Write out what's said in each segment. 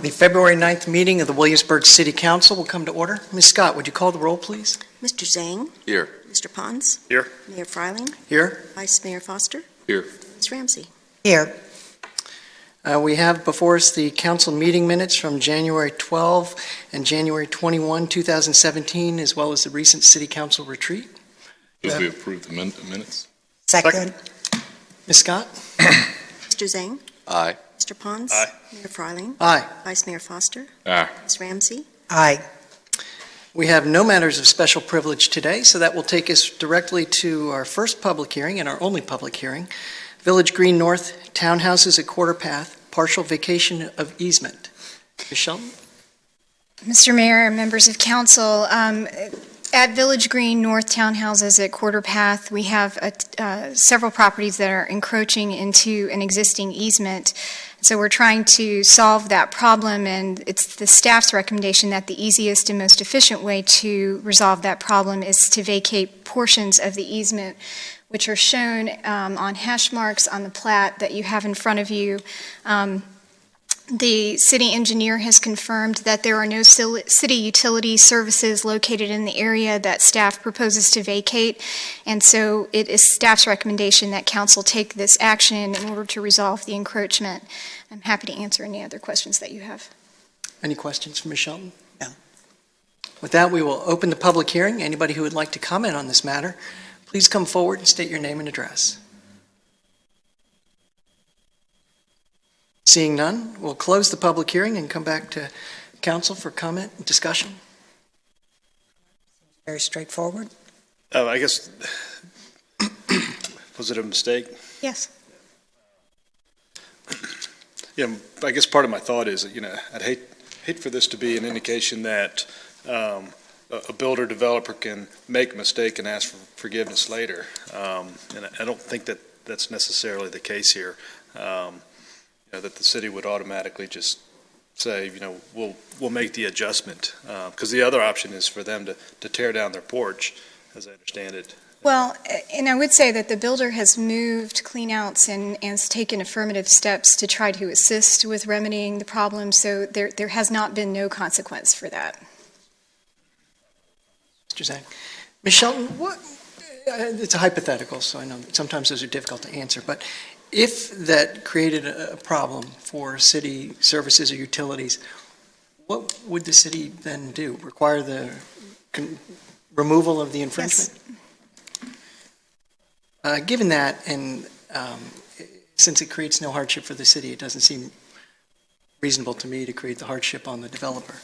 The February 9th meeting of the Williamsburg City Council will come to order. Ms. Scott, would you call the roll, please? Mr. Zhang? Here. Mr. Pons? Here. Mayor Freiling? Here. Vice Mayor Foster? Here. Ms. Ramsey? Here. We have before us the council meeting minutes from January 12 and January 21, 2017, as well as the recent City Council retreat. Move we approve the minutes. Second. Ms. Scott? Mr. Zhang? Aye. Mr. Pons? Aye. Mayor Freiling? Aye. Vice Mayor Foster? Aye. Ms. Ramsey? Aye. We have no matters of special privilege today, so that will take us directly to our first public hearing and our only public hearing. Village Green North Townhouses at Quarter Path, partial vacation of easement. Ms. Shelton? Mr. Mayor and members of council, at Village Green North Townhouses at Quarter Path, we have several properties that are encroaching into an existing easement. So we're trying to solve that problem, and it's the staff's recommendation that the easiest and most efficient way to resolve that problem is to vacate portions of the easement, which are shown on hash marks on the plat that you have in front of you. The city engineer has confirmed that there are no city utility services located in the area that staff proposes to vacate, and so it is staff's recommendation that council take this action in order to resolve the encroachment. I'm happy to answer any other questions that you have. Any questions for Ms. Shelton? No. With that, we will open the public hearing. Anybody who would like to comment on this matter, please come forward and state your name and address. Seeing none, we'll close the public hearing and come back to council for comment and discussion. Very straightforward. I guess, was it a mistake? Yes. Yeah, I guess part of my thought is that, I'd hate for this to be an indication that a builder developer can make a mistake and ask for forgiveness later. And I don't think that that's necessarily the case here. That the city would automatically just say, we'll make the adjustment, because the other option is for them to tear down their porch, as I understand it. Well, and I would say that the builder has moved cleanouts and has taken affirmative steps to try to assist with remedying the problem, so there has not been no consequence for that. Mr. Zhang. Ms. Shelton, it's a hypothetical, so I know that sometimes those are difficult to answer, but if that created a problem for city services or utilities, what would the city then do? Require the removal of the infringement? Yes. Given that, and since it creates no hardship for the city, it doesn't seem reasonable to me to create the hardship on the developer.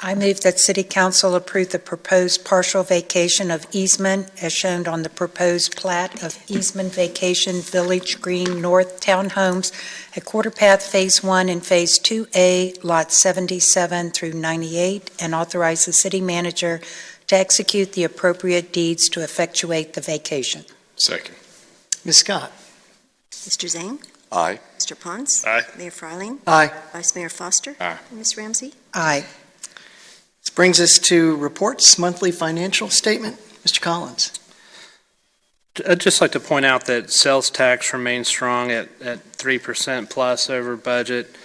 I move that City Council approve the proposed partial vacation of easement as shown on the proposed plat of easement vacation Village Green North Townhomes at Quarter Path Phase 1 and Phase 2A, Lots 77 through 98, and authorize the city manager to execute the appropriate deeds to effectuate the vacation. Second. Ms. Scott? Mr. Zhang? Aye. Mr. Pons? Aye. Mayor Freiling? Aye. Vice Mayor Foster? Aye. Ms. Ramsey? Aye. This brings us to reports, monthly financial statement. Mr. Collins. I'd just like to point out that sales tax remains strong at 3% plus over budget.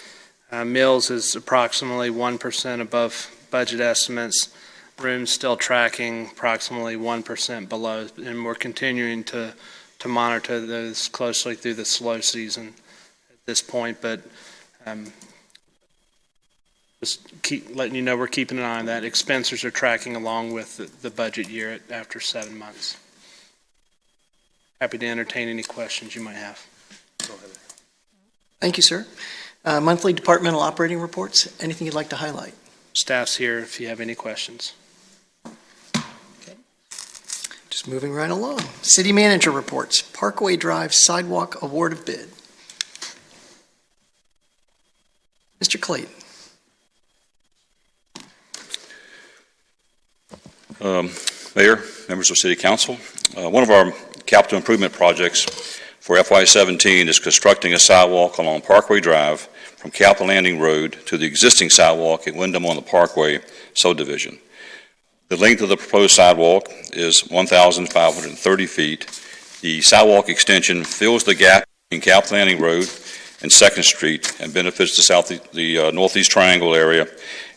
Mills is approximately 1% above budget estimates. Rooms still tracking approximately 1% below, and we're continuing to monitor those closely through the slow season at this point, but just keep letting you know we're keeping an eye on that. Expenses are tracking along with the budget year after 7 months. Happy to entertain any questions you might have. Go ahead. Thank you, sir. Monthly departmental operating reports. Anything you'd like to highlight? Staff's here if you have any questions. Okay. Just moving right along. City manager reports. Parkway Drive Sidewalk Award of Bid. Mr. Clayton. Mayor, members of City Council, one of our capital improvement projects for FY17 is constructing a sidewalk along Parkway Drive from Capitol Landing Road to the existing sidewalk at Wyndham on the Parkway subdivision. The length of the proposed sidewalk is 1,530 feet. The sidewalk extension fills the gap in Capitol Landing Road and 2nd Street and benefits the Northeast Triangle area,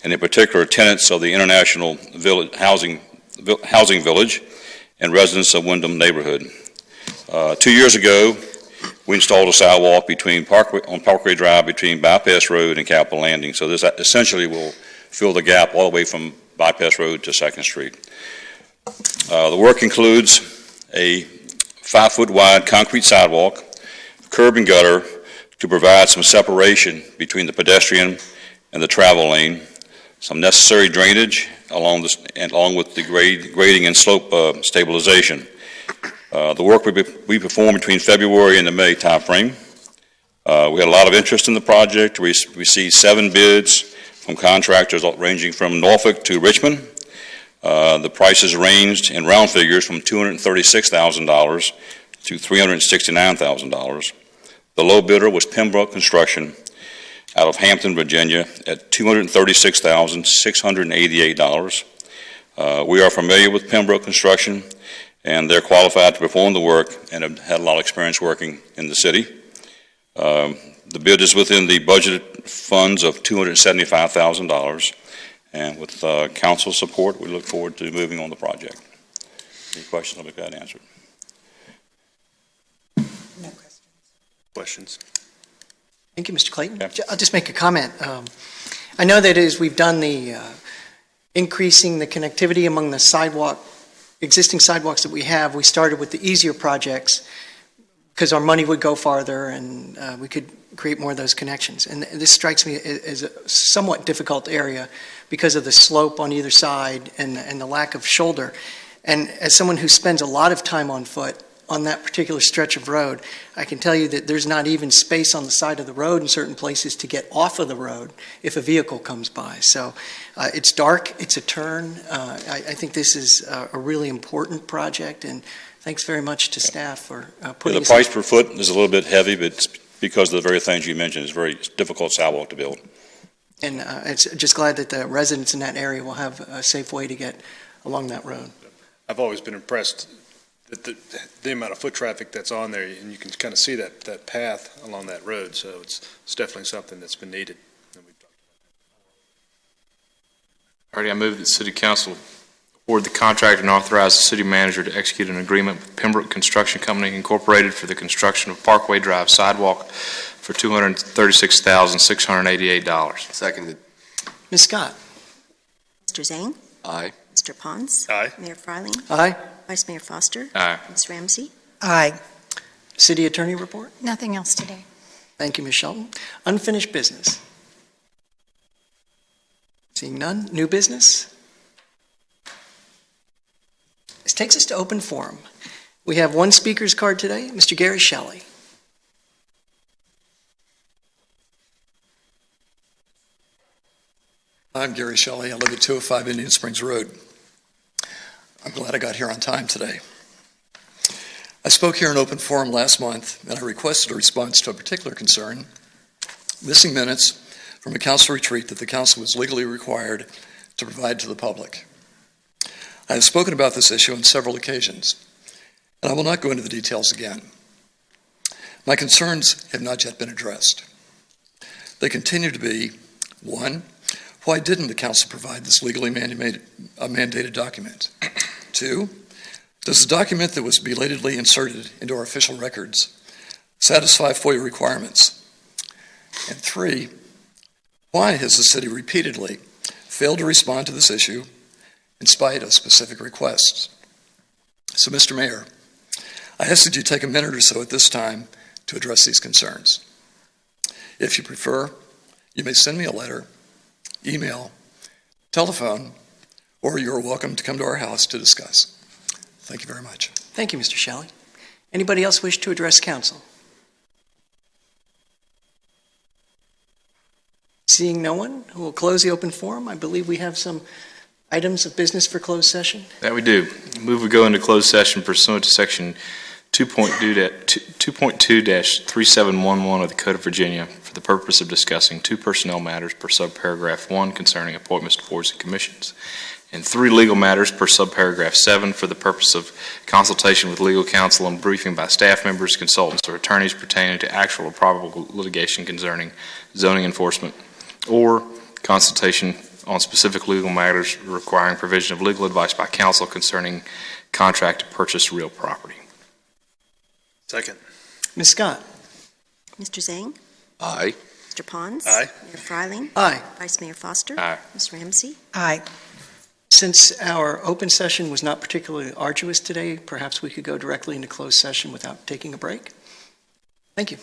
and in particular tenants of the International Housing Village and residents of Wyndham neighborhood. 2 years ago, we installed a sidewalk on Parkway Drive between Bypass Road and Capitol Landing. So this essentially will fill the gap all the way from Bypass Road to 2nd Street. The work includes a 5-foot wide concrete sidewalk, curb and gutter to provide some separation between the pedestrian and the travel lane, some necessary drainage along with the grading and slope stabilization. The work will be performed between February and the May timeframe. We had a lot of interest in the project. We received 7 bids from contractors ranging from Norfolk to Richmond. The prices ranged in round figures from $236,000 to $369,000. The low bidder was Pembroke Construction out of Hampton, Virginia at $236,688. We are familiar with Pembroke Construction, and they're qualified to perform the work and have had a lot of experience working in the city. The bid is within the budgeted funds of $275,000, and with council support, we look forward to moving on the project. Any questions? I'll be glad to answer. No questions. Questions? Thank you, Mr. Clayton. Yeah. I'll just make a comment. I know that as we've done the increasing the connectivity among the existing sidewalks that we have, we started with the easier projects because our money would go farther and we could create more of those connections. And this strikes me as a somewhat difficult area because of the slope on either side and the lack of shoulder. And as someone who spends a lot of time on foot on that particular stretch of road, I can tell you that there's not even space on the side of the road in certain places to get off of the road if a vehicle comes by. So it's dark, it's a turn. I think this is a really important project, and thanks very much to staff for putting The price per foot is a little bit heavy, but it's because of the very things you mentioned. It's a very difficult sidewalk to build. And it's just glad that the residents in that area will have a safe way to get along that road. I've always been impressed at the amount of foot traffic that's on there, and you can kind of see that path along that road. So it's definitely something that's been needed. Alrighty, I move that City Council award the contract and authorize the city manager to execute an agreement with Pembroke Construction Company Incorporated for the construction of Parkway Drive sidewalk for $236,688. Seconded. Ms. Scott? Mr. Zhang? Aye. Mr. Pons? Aye. Mayor Fryling? Aye. Vice Mayor Foster? Aye. Ms. Ramsey? Aye. City Attorney report? Nothing else today. Thank you, Ms. Shelton. Unfinished business? Seeing none. New business? This takes us to open forum. We have one speaker's card today, Mr. Gary Shelley. I'm Gary Shelley. I live at 205 Indian Springs Road. I'm glad I got here on time today. I spoke here in open forum last month, and I requested a response to a particular concern, missing minutes from a council retreat that the council was legally required to provide to the public. I have spoken about this issue on several occasions, and I will not go into the details again. My concerns have not yet been addressed. They continue to be, 1, why didn't the council provide this legally mandated document? 2, does the document that was belatedly inserted into our official records satisfy FOIA requirements? And 3, why has the city repeatedly failed to respond to this issue in spite of specific requests? So, Mr. Mayor, I ask that you take a minute or so at this time to address these concerns. If you prefer, you may send me a letter, email, telephone, or you're welcome to come to our house to discuss. Thank you very much. Thank you, Mr. Shelley. Anybody else wish to address council? Seeing no one, who will close the open forum. I believe we have some items of business for closed session. That we do. Move we go into closed session pursuant to Section 2.2-3711 of the Code of Virginia for the purpose of discussing 2 personnel matters per subparagraph 1 concerning appointments to boards and commissions, and 3 legal matters per subparagraph 7 for the purpose of consultation with legal counsel and briefing by staff members, consultants, or attorneys pertaining to actual or probable litigation concerning zoning enforcement, or consultation on specific legal matters requiring provision of legal advice by counsel concerning contract to purchase real property. Second. Ms. Scott? Mr. Zhang? Aye. Mr. Pons? Aye. Mayor Fryling? Aye. Vice Mayor Foster? Aye. Ms. Ramsey? Aye. Since our open session was not particularly arduous today, perhaps we could go directly into closed session without taking a break? Thank you.